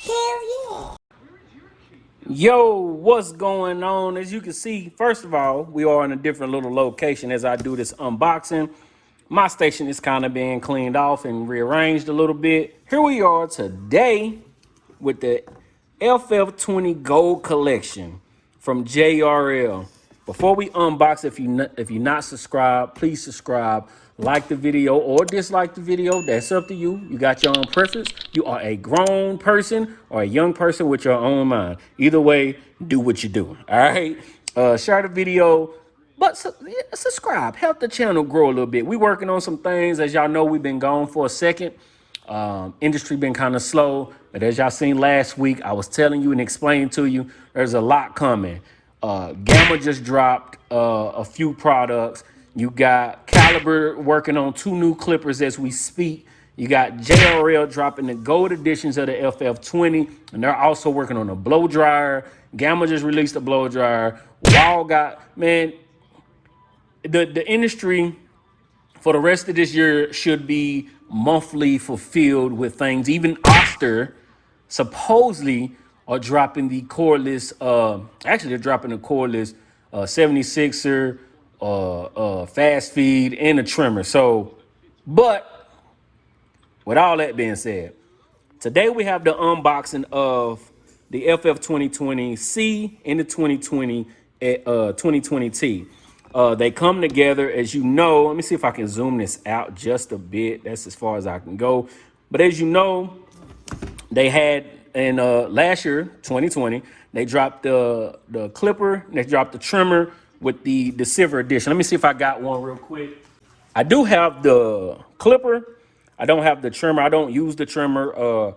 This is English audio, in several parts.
Hell yeah. Yo, what's going on? As you can see, first of all, we are in a different little location as I do this unboxing. My station is kind of being cleaned off and rearranged a little bit. Here we are today with the FF20 Gold Collection from JRL. Before we unbox, if you're not subscribed, please subscribe, like the video or dislike the video. That's up to you. You got your own preference. You are a grown person or a young person with your own mind. Either way, do what you do. All right. Share the video, but subscribe. Help the channel grow a little bit. We working on some things. As y'all know, we've been gone for a second. Industry been kind of slow, but as y'all seen last week, I was telling you and explaining to you, there's a lot coming. Gamma just dropped a few products. You got Caliber working on 2 new clippers as we speak. You got JRL dropping the gold editions of the FF20, and they're also working on a blow dryer. Gamma just released a blow dryer. Wall got, man, the industry for the rest of this year should be monthly fulfilled with things. Even Oster supposedly are dropping the cordless, actually they're dropping the cordless 76er, fast feed, and a trimmer. So, but with all that being said, today we have the unboxing of the FF2020C and the 2020T. They come together, as you know. Let me see if I can zoom this out just a bit. That's as far as I can go. But as you know, they had in last year, 2020, they dropped the clipper, they dropped the trimmer with the silver edition. Let me see if I got one real quick. I do have the clipper. I don't have the trimmer. I don't use the trimmer.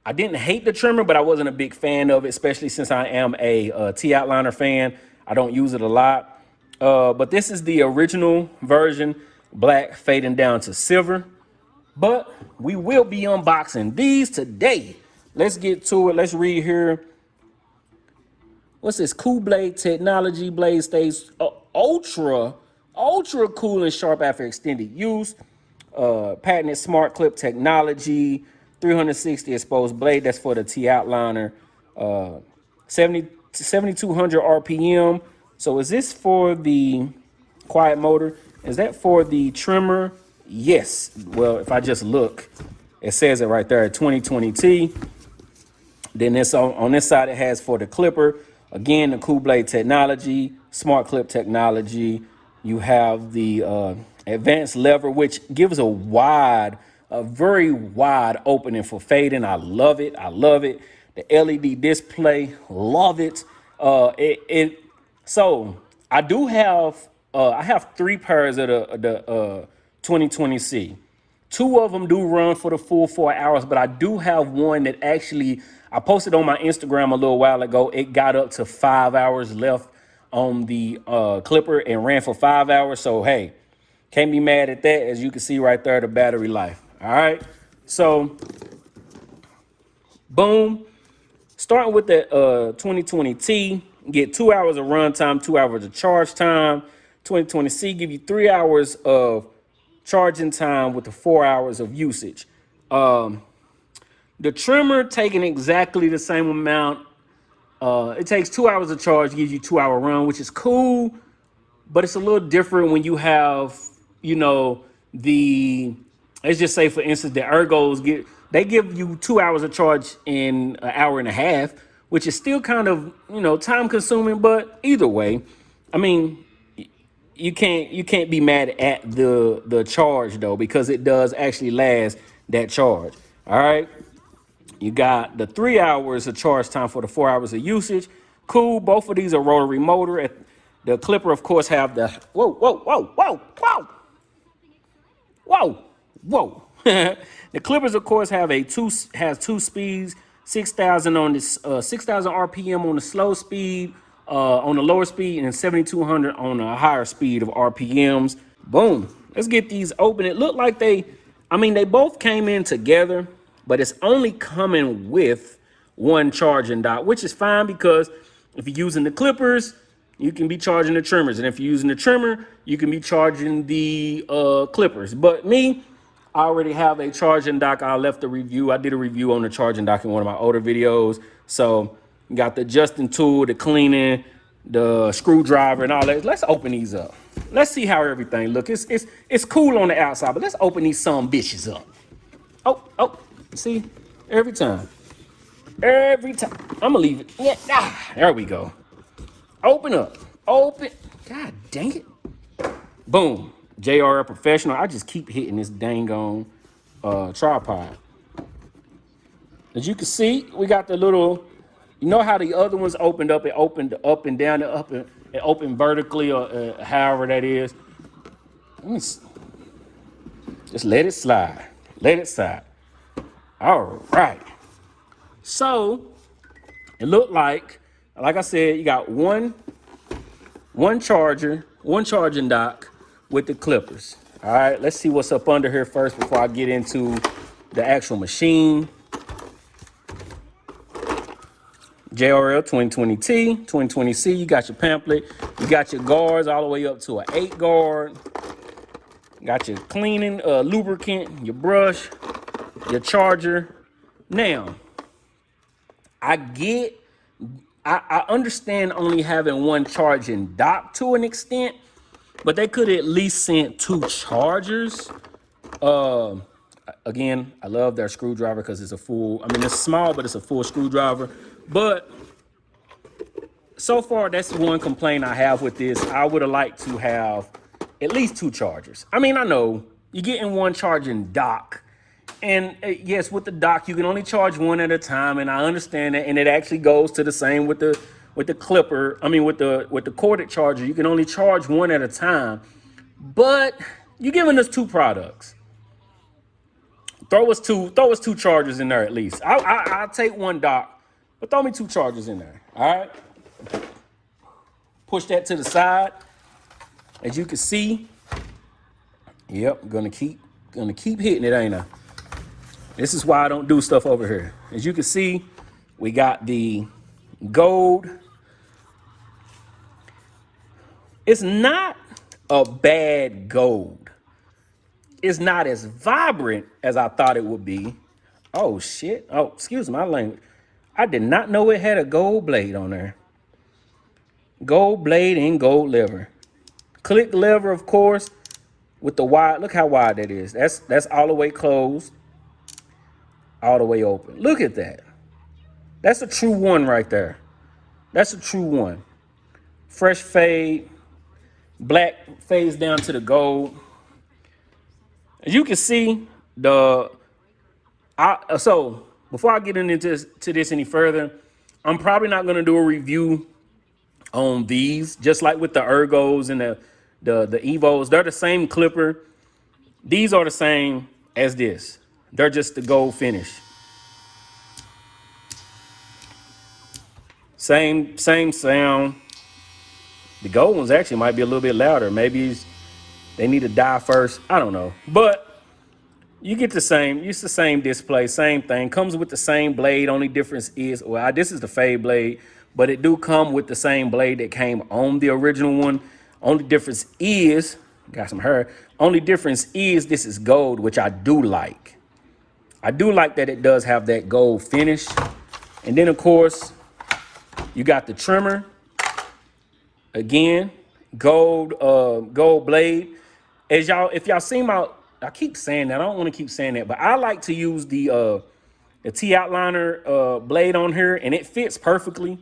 I didn't hate the trimmer, but I wasn't a big fan of it, especially since I am a T-outliner fan. I don't use it a lot. But this is the original version, black fading down to silver. But we will be unboxing these today. Let's get to it. Let's read here. What's this? Cool Blade Technology. Blade stays ultra cool and sharp after extended use. Patented smart clip technology. 360 exposed blade. That's for the T-outliner. 7200 RPM. So is this for the quiet motor? Is that for the trimmer? Yes. Well, if I just look, it says it right there, 2020T. Then this on this side, it has for the clipper. Again, the Cool Blade technology, smart clip technology. You have the advanced lever, which gives a very wide opening for fading. I love it. I love it. The LED display, love it. So I do have I have 3 pairs of the 2020C. 2 of them do run for the full 4 hours, but I do have one that actually I posted on my Instagram a little while ago. It got up to 5 hours left on the clipper and ran for 5 hours. So hey, can't be mad at that. As you can see right there, the battery life. All right, so boom. Starting with the 2020T, get 2 hours of run time, 2 hours of charge time. 2020C give you 3 hours of charging time with the 4 hours of usage. The trimmer taking exactly the same amount. It takes 2 hours of charge, gives you 2 hour run, which is cool, but it's a little different when you have, you know, let's just say for instance, the ergos give you 2 hours of charge in an hour and a half, which is still kind of, you know, time consuming, but either way, I mean, you can't be mad at the charge though, because it does actually last that charge. All right. You got the 3 hours of charge time for the 4 hours of usage. Cool. Both of these are rotary motor. The clipper, of course, have the whoa. The clippers, of course, have has 2 speeds, 6,000 on this 6,000 RPM on the slow speed, on the lower speed, and 7,200 on a higher speed of RPMs. Boom. Let's get these open. It looked like they both came in together, but it's only coming with one charging dock, which is fine because if you're using the clippers, you can be charging the trimmers. And if you're using the trimmer, you can be charging the clippers. But me, I already have a charging dock. I left a review. I did a review on the charging dock in one of my older videos. So you got the adjusting tool, the cleaning, the screwdriver, and all that. Let's open these up. Let's see how everything looks. It's cool on the outside, but let's open these some bitches up. Oh, see, every time. Every time. I'm gonna leave it. Yeah, there we go. Open up. Open. God dang it. Boom. JRL Professional. I just keep hitting this dang on tripod. As you can see, we got the little, you know how the other ones opened up? It opened up and down, it opened vertically, or however that is. Let me see. Just let it slide. Let it slide. All right. So it looked like I said, you got one charger, one charging dock with the clippers. All right, let's see what's up under here first before I get into the actual machine. JRL 2020T, 2020C, you got your pamphlet. You got your guards all the way up to an 8 guard. Got your cleaning, lubricant, your brush, your charger. Now, I understand only having one charging dock to an extent, but they could at least send 2 chargers. Again, I love their screwdriver because it's a full, I mean, it's small, but it's a full screwdriver. But so far, that's one complaint I have with this. I would have liked to have at least 2 chargers. I mean, I know you're getting one charging dock. And yes, with the dock, you can only charge one at a time, and I understand that. And it actually goes to the same with the clipper. I mean, with the corded charger, you can only charge one at a time. But you're giving us 2 products. Throw us two chargers in there at least. I'll take one dock, but throw me 2 chargers in there. All right. Push that to the side. As you can see, yep, gonna keep hitting it, ain't I? This is why I don't do stuff over here. As you can see, we got the gold. It's not a bad gold. It's not as vibrant as I thought it would be. Oh, shit. Oh, excuse my language. I did not know it had a gold blade on there. Gold blade and gold lever. Click lever, of course, with the wide. Look how wide that is. That's all the way closed, all the way open. Look at that. That's a true one right there. That's a true one. Fresh fade. Black fades down to the gold. As you can see, so before I get into this any further, I'm probably not going to do a review on these, just like with the Ergos and the Evos. They're the same clipper. These are the same as this. They're just the gold finish. Same sound. The gold ones actually might be a little bit louder. Maybe they need to die first. I don't know. But you get the same. It's the same display, same thing. Comes with the same blade. Only difference is, well, this is the fade blade, but it do come with the same blade that came on the original one. Only difference is, got some hair. Only difference is this is gold, which I do like. I do like that it does have that gold finish. And then, of course, you got the trimmer. Again, gold blade. If y'all see I keep saying that. I don't want to keep saying that, but I like to use the T outliner blade on here, and it fits perfectly.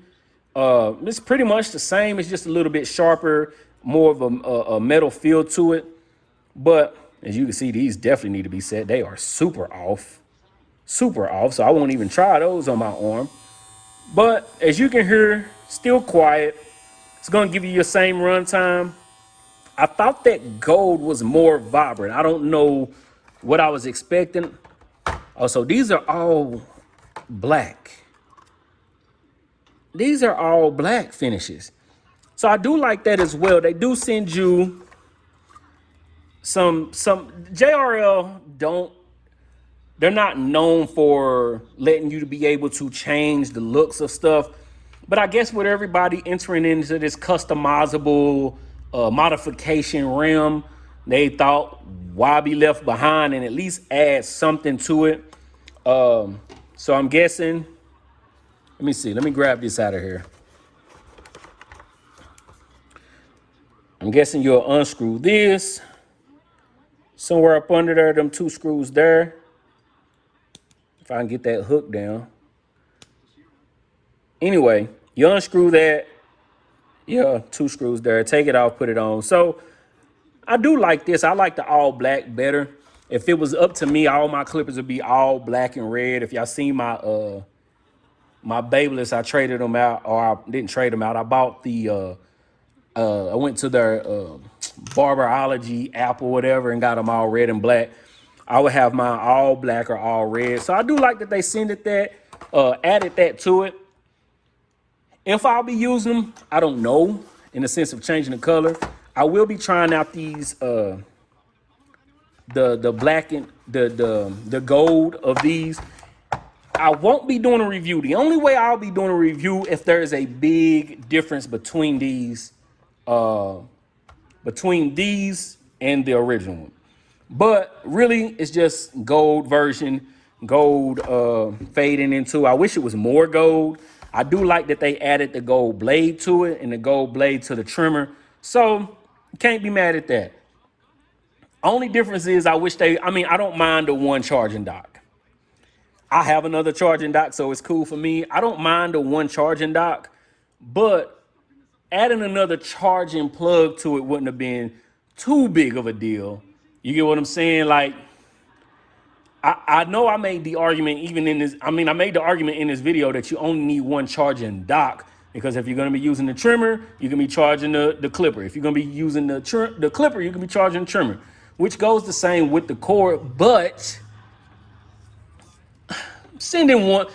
It's pretty much the same. It's just a little bit sharper, more of a metal feel to it. But as you can see, these definitely need to be set. They are super off. So I won't even try those on my arm. But as you can hear, still quiet. It's going to give you your same run time. I thought that gold was more vibrant. I don't know what I was expecting. Oh, so these are all black. These are all black finishes. So I do like that as well. They do send you some JRL they're not known for letting you to be able to change the looks of stuff. But I guess with everybody entering into this customizable modification realm, They thought, why be left behind and at least add something to it. So I'm guessing, let me see, let me grab this out of here. I'm guessing you'll unscrew this somewhere up under there, them 2 screws there. If I can get that hook down. Anyway, you unscrew that. Yeah, 2 screws there. Take it off, put it on. So I do like this. I like the all black better. If it was up to me, all my clippers would be all black and red. If y'all seen my Babyliss, I traded them out, or I didn't trade them out. I bought the I went to their Barberology app or whatever and got them all red and black. I would have mine all black or all red. So I do like that they sent it that, added that to it. If I'll be using them, I don't know, in the sense of changing the color. I will be trying out these the black and the gold of these. I won't be doing a review. The only way I'll be doing a review if there is a big difference between these and the original one. But really, it's just gold version, gold fading into. I wish it was more gold. I do like that they added the gold blade to it and the gold blade to the trimmer. So can't be mad at that. Only difference is I don't mind the one charging dock. I have another charging dock, so it's cool for me. I don't mind the one charging dock, but adding another charging plug to it wouldn't have been too big of a deal. You get what I'm saying? Like, I know I made the argument I made the argument in this video that you only need one charging dock, because if you're going to be using the trimmer, you can be charging the clipper. If you're going to be using the clipper, you can be charging the trimmer, which goes the same with the cord. But sending one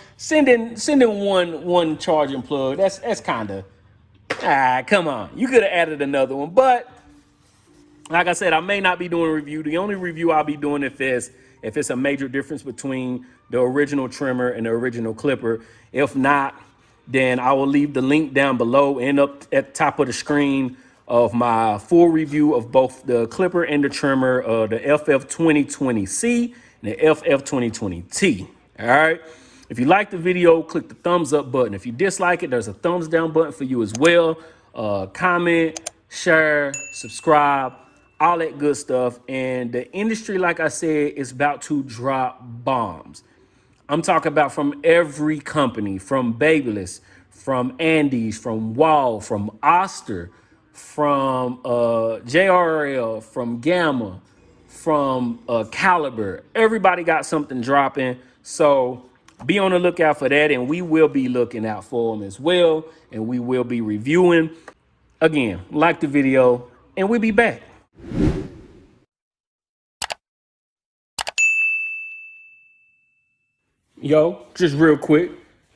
charging plug, that's kind of, come on. You could have added another one, but like I said, I may not be doing a review. The only review I'll be doing if it's a major difference between the original trimmer and the original clipper. If not, then I will leave the link down below and up at the top of the screen of my full review of both the clipper and the trimmer, the FF2020C and the FF2020T. All right. If you like the video, click the thumbs up button. If you dislike it, there's a thumbs down button for you as well. Comment, share, subscribe, all that good stuff. And the industry, like I said, is about to drop bombs. I'm talking about from every company, from Babyliss, from Andes, from Wall, from Oster, from JRL, from Gamma, from Caliber. Everybody got something dropping. So be on the lookout for that. And we will be looking out for them as well. And we will be reviewing. Again, like the video, and we'll be back. Yo, just real quick,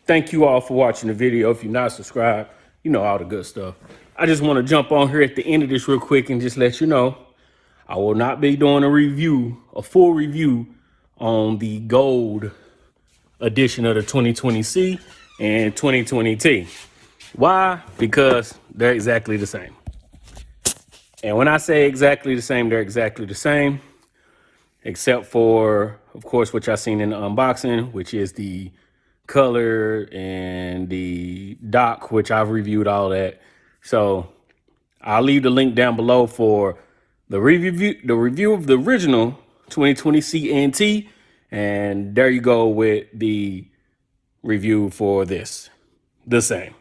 thank you all for watching the video. If you're not subscribed, you know all the good stuff. I just want to jump on here at the end of this real quick and just let you know I will not be doing a full review on the gold edition of the 2020C and 2020T. Why? Because they're exactly the same. And when I say exactly the same, they're exactly the same, except for, of course, what y'all seen in the unboxing, which is the color and the dock, which I've reviewed all that. So I'll leave the link down below for the review of the original 2020C and T. And there you go with the review for this. The same.